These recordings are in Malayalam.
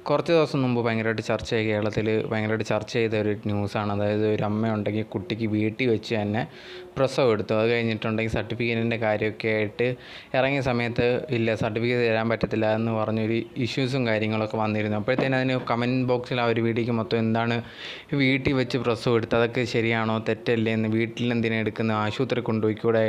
കുറച്ച് ദിവസം മുമ്പ് ഭയങ്കരമായിട്ട് ചർച്ചയായി, കേരളത്തിൽ ഭയങ്കരമായിട്ട് ചർച്ച ചെയ്ത ഒരു ന്യൂസാണ്. അതായത് ഒരു അമ്മയുണ്ടെങ്കിൽ കുട്ടിക്ക് വീട്ടിൽ വെച്ച് തന്നെ പ്രസവം എടുത്തു. അത് കഴിഞ്ഞിട്ടുണ്ടെങ്കിൽ സർട്ടിഫിക്കറ്റിൻ്റെ കാര്യമൊക്കെ ആയിട്ട് ഇറങ്ങിയ സമയത്ത് ഇല്ല, സർട്ടിഫിക്കറ്റ് തരാൻ പറ്റത്തില്ല എന്ന് പറഞ്ഞൊരു ഇഷ്യൂസും കാര്യങ്ങളൊക്കെ വന്നിരുന്നു. അപ്പോഴത്തേനും അതിന് കമൻറ്റ് ബോക്സിൽ ആ ഒരു വീഡിയോയ്ക്ക് മൊത്തം എന്താണ് വീട്ടിൽ വെച്ച് പ്രസവം എടുത്ത്, അതൊക്കെ ശരിയാണോ തെറ്റല്ലേ എന്ന്, വീട്ടിൽ എന്തിനാ എടുക്കുന്ന, ആശുപത്രി കൊണ്ടുപോയിക്കൂടെ,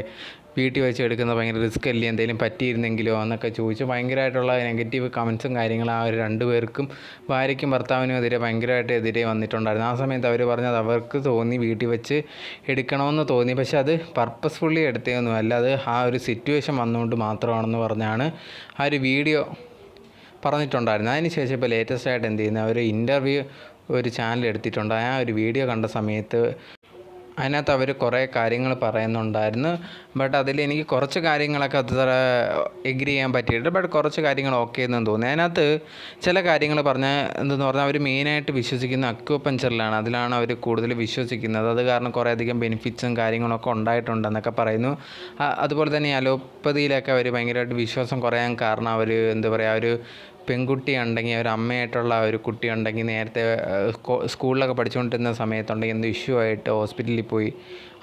വീട്ടിൽ വെച്ച് എടുക്കുന്നത് ഭയങ്കര റിസ്ക് അല്ലേ, എന്തെങ്കിലും പറ്റിയിരുന്നെങ്കിലോ എന്നൊക്കെ ചോദിച്ച് ഭയങ്കരമായിട്ടുള്ള നെഗറ്റീവ് കമൻസും കാര്യങ്ങളും ആ ഒരു രണ്ടുപേർക്കും, ഭാര്യയ്ക്കും ഭർത്താവിനും എതിരെ ഭയങ്കരമായിട്ട് എതിരെ വന്നിട്ടുണ്ടായിരുന്നു. ആ സമയത്ത് അവർ പറഞ്ഞത് അവർക്ക് തോന്നി വീട്ടിൽ വെച്ച് എടുക്കണമെന്ന് തോന്നി, പക്ഷെ അത് പർപ്പസ്ഫുള്ളി എടുത്തതൊന്നും അല്ല, അത് ആ ഒരു സിറ്റുവേഷൻ വന്നുകൊണ്ട് മാത്രമാണെന്ന് പറഞ്ഞാണ് ആ ഒരു വീഡിയോ പറഞ്ഞിട്ടുണ്ടായിരുന്നു. അതിന് ശേഷം ഇപ്പോൾ ലേറ്റസ്റ്റ് ആയിട്ട് എന്ത് ചെയ്യുന്നത്, അവർ ഇൻ്റർവ്യൂ ഒരു ചാനൽ എടുത്തിട്ടുണ്ട്. ആ ഒരു വീഡിയോ കണ്ട സമയത്ത് അതിനകത്ത് അവർ കുറേ കാര്യങ്ങൾ പറയുന്നുണ്ടായിരുന്നു. ബട്ട് അതിൽ എനിക്ക് കുറച്ച് കാര്യങ്ങളൊക്കെ അത്ര എഗ്രി ചെയ്യാൻ പറ്റിയിട്ട്, ബട്ട് കുറച്ച് കാര്യങ്ങൾ ഓക്കെ എന്നും തോന്നി. അതിനകത്ത് ചില കാര്യങ്ങൾ പറഞ്ഞാൽ എന്തെന്ന് പറഞ്ഞാൽ അവർ മെയിനായിട്ട് വിശ്വസിക്കുന്ന അക്യുപഞ്ചറിലാണ്, അതിലാണ് അവർ കൂടുതൽ വിശ്വസിക്കുന്നത്. അത് കാരണം കുറേ അധികം ബെനിഫിറ്റ്സും കാര്യങ്ങളൊക്കെ ഉണ്ടായിട്ടുണ്ടെന്നൊക്കെ പറയുന്നു. അതുപോലെ തന്നെ അലോപ്പതിയിലൊക്കെ അവർ ഭയങ്കരമായിട്ട് വിശ്വാസം കുറയാൻ കാരണം അവർ എന്താ പറയുക, ഒരു പെൺകുട്ടി ഉണ്ടെങ്കിൽ, ഒരു അമ്മയായിട്ടുള്ള ഒരു കുട്ടി ഉണ്ടെങ്കിൽ, നേരത്തെ സ്കൂളിലൊക്കെ പഠിച്ചുകൊണ്ടിരുന്ന സമയത്തുണ്ടെങ്കിൽ എന്ത് ഇഷ്യൂ ആയിട്ട് ഹോസ്പിറ്റലിൽ പോയി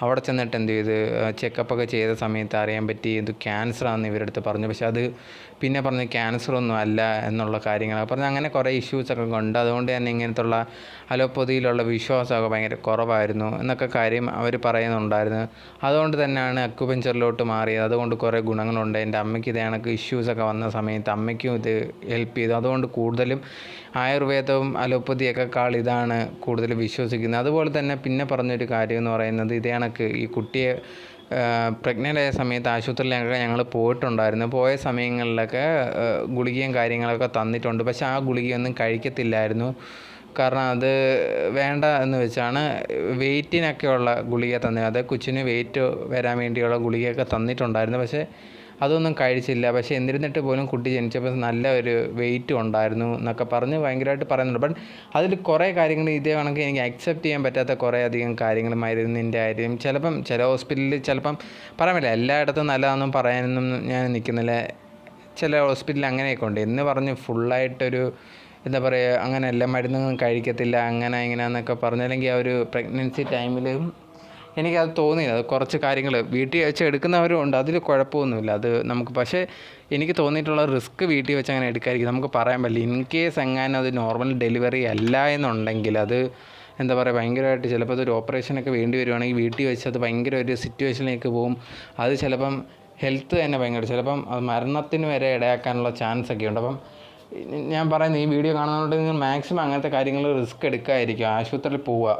അവിടെ ചെന്നിട്ട് എന്ത് ചെയ്ത് ചെക്കപ്പൊക്കെ ചെയ്ത സമയത്ത് അറിയാൻ പറ്റി ഇത് ക്യാൻസറാണെന്ന് ഇവരടുത്ത് പറഞ്ഞു. പക്ഷെ അത് പിന്നെ പറഞ്ഞ് ക്യാൻസറൊന്നും അല്ല എന്നുള്ള കാര്യങ്ങളൊക്കെ പറഞ്ഞ് അങ്ങനെ കുറേ ഇഷ്യൂസൊക്കെ ഉണ്ട്. അതുകൊണ്ട് തന്നെ ഇങ്ങനത്തുള്ള അലോപ്പതിയിലുള്ള വിശ്വാസമൊക്കെ ഭയങ്കര കുറവായിരുന്നു എന്നൊക്കെ കാര്യം അവർ പറയുന്നുണ്ടായിരുന്നു. അതുകൊണ്ട് തന്നെയാണ് അക്യുപഞ്ചറിലോട്ട് മാറിയത്. അതുകൊണ്ട് കുറേ ഗുണങ്ങളുണ്ട്. എൻ്റെ അമ്മയ്ക്ക് ഇതേ കണക്ക് ഇഷ്യൂസൊക്കെ വന്ന സമയത്ത് അമ്മയ്ക്കും ഇത് ഹെൽപ്പ് ചെയ്തു. അതുകൊണ്ട് കൂടുതലും ആയുർവേദവും അലോപ്പതിയൊക്കെക്കാൾ ഇതാണ് കൂടുതൽ വിശ്വസിക്കുന്നത്. അതുപോലെ തന്നെ പിന്നെ പറഞ്ഞൊരു കാര്യം എന്ന് പറയുന്നത്, ഇതേ കണക്ക് ഈ കുട്ടിയെ പ്രഗ്നൻ്റ് ആയ സമയത്ത് ആശുപത്രിയിലൊക്കെ ഞങ്ങൾ പോയിട്ടുണ്ടായിരുന്നു. പോയ സമയങ്ങളിലൊക്കെ ഗുളികയും കാര്യങ്ങളൊക്കെ തന്നിട്ടുണ്ട്. പക്ഷേ ആ ഗുളികയൊന്നും കഴിക്കത്തില്ലായിരുന്നു. കാരണം അത് വേണ്ട എന്ന് വെച്ചാണ് വെയിറ്റിനൊക്കെയുള്ള ഗുളിക തന്നത്. അത് കൊച്ചിന് വെയിറ്റ് വരാൻ വേണ്ടിയുള്ള ഗുളികയൊക്കെ തന്നിട്ടുണ്ടായിരുന്നു. പക്ഷേ അതൊന്നും കഴിച്ചില്ല. പക്ഷേ എന്നിരുന്നിട്ട് പോലും കുട്ടി ജനിച്ചപ്പോൾ നല്ല ഒരു വെയിറ്റും ഉണ്ടായിരുന്നു എന്നൊക്കെ പറഞ്ഞ് ഭയങ്കരമായിട്ട് പറയുന്നുണ്ട്. ബട്ട് അതിൽ കുറേ കാര്യങ്ങൾ ഇതേ കണക്ക് എനിക്ക് അക്സെപ്റ്റ് ചെയ്യാൻ പറ്റാത്ത കുറേ അധികം കാര്യങ്ങൾ, മരുന്നിൻ്റെ കാര്യം, ചിലപ്പം ചില ഹോസ്പിറ്റലിൽ ചിലപ്പം പറയാൻ പറ്റില്ല, എല്ലായിടത്തും നല്ലതാണെന്നും പറയാനൊന്നും ഞാൻ നിൽക്കുന്നില്ല. ചില ഹോസ്പിറ്റലിൽ അങ്ങനെയൊക്കെ ഉണ്ട് എന്ന് പറഞ്ഞ് ഫുള്ളായിട്ടൊരു എന്താ പറയുക, അങ്ങനെയല്ല മരുന്നൊന്നും കഴിക്കത്തില്ല അങ്ങനെ ഇങ്ങനെയെന്നൊക്കെ പറഞ്ഞു. അല്ലെങ്കിൽ ആ ഒരു പ്രഗ്നൻസി ടൈമിലും എനിക്കത് തോന്നിയില്ല. അത് കുറച്ച് കാര്യങ്ങൾ വീട്ടിൽ വെച്ച് എടുക്കുന്നവരും ഉണ്ട്, അതിൽ കുഴപ്പമൊന്നുമില്ല. അത് നമുക്ക് പക്ഷേ എനിക്ക് തോന്നിയിട്ടുള്ള റിസ്ക് വീട്ടിൽ വെച്ച് അങ്ങനെ എടുക്കാതിരിക്കും. നമുക്ക് പറയാൻ പറ്റില്ല, ഇൻ കേസ് എങ്ങാനും അത് നോർമൽ ഡെലിവറി അല്ല എന്നുണ്ടെങ്കിൽ അത് എന്താ പറയുക, ഭയങ്കരമായിട്ട് ചിലപ്പോൾ അതൊരു ഓപ്പറേഷനൊക്കെ വേണ്ടി വരുവാണെങ്കിൽ വീട്ടിൽ വെച്ച് അത് ഭയങ്കര ഒരു സിറ്റുവേഷനിലേക്ക് പോകും. അത് ചിലപ്പം ഹെൽത്ത് തന്നെ ഭയങ്കര ചിലപ്പം അത് മരണത്തിന് വരെ ഇടയാക്കാനുള്ള ചാൻസ് ഒക്കെ ഉണ്ട്. അപ്പം ഞാൻ പറയുന്നത്, ഈ വീഡിയോ കാണുന്നതുകൊണ്ട് നിങ്ങൾ മാക്സിമം അങ്ങനത്തെ കാര്യങ്ങൾ റിസ്ക് എടുക്കാതിരിക്കുക, ആശുപത്രിയിൽ പോവുക.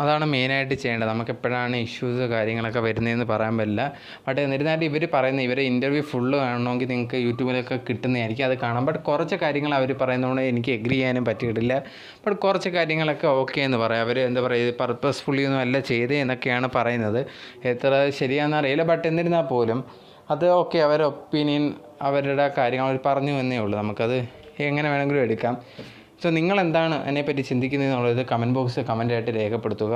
അതാണ് മെയിനായിട്ട് ചെയ്യേണ്ടത്. നമുക്ക് എപ്പോഴാണ് ഇഷ്യൂസ് കാര്യങ്ങളൊക്കെ വരുന്നതെന്ന് പറയാൻ പറ്റില്ല. ബട്ട് എന്നിരുന്നാലും ഇവർ പറയുന്ന ഇവരെ ഇൻ്റർവ്യൂ ഫുള്ള് കാണണമെങ്കിൽ നിങ്ങൾക്ക് യൂട്യൂബിലൊക്കെ കിട്ടുന്നതായിരിക്കും, അത് കാണാം. ബട്ട് കുറച്ച് കാര്യങ്ങൾ അവർ പറയുന്നതുകൊണ്ട് എനിക്ക് എഗ്രി ചെയ്യാനും പറ്റിയിട്ടില്ല. ബട്ട് കുറച്ച് കാര്യങ്ങളൊക്കെ ഓക്കെ എന്ന് പറയാം. അവർ എന്താ പറയുക, പർപ്പസ്ഫുള്ളി ഒന്നും അല്ല ചെയ്തേ എന്നൊക്കെയാണ് പറയുന്നത്. എത്ര ശരിയാണെന്ന് അറിയില്ല. ബട്ട് എന്നിരുന്നാൽ പോലും അത് ഓക്കെ, അവരുടെ ഒപ്പീനിയൻ, അവരുടെ കാര്യങ്ങൾ അവർ പറഞ്ഞു എന്നേ ഉള്ളൂ. നമുക്കത് എങ്ങനെ വേണമെങ്കിലും എടുക്കാം. സോ നിങ്ങളെന്താണ് അതിനെപ്പറ്റി ചിന്തിക്കുന്നതെന്നുള്ളത് കമൻറ്റ് ബോക്സിൽ കമൻറ്റായിട്ട് രേഖപ്പെടുത്തുക.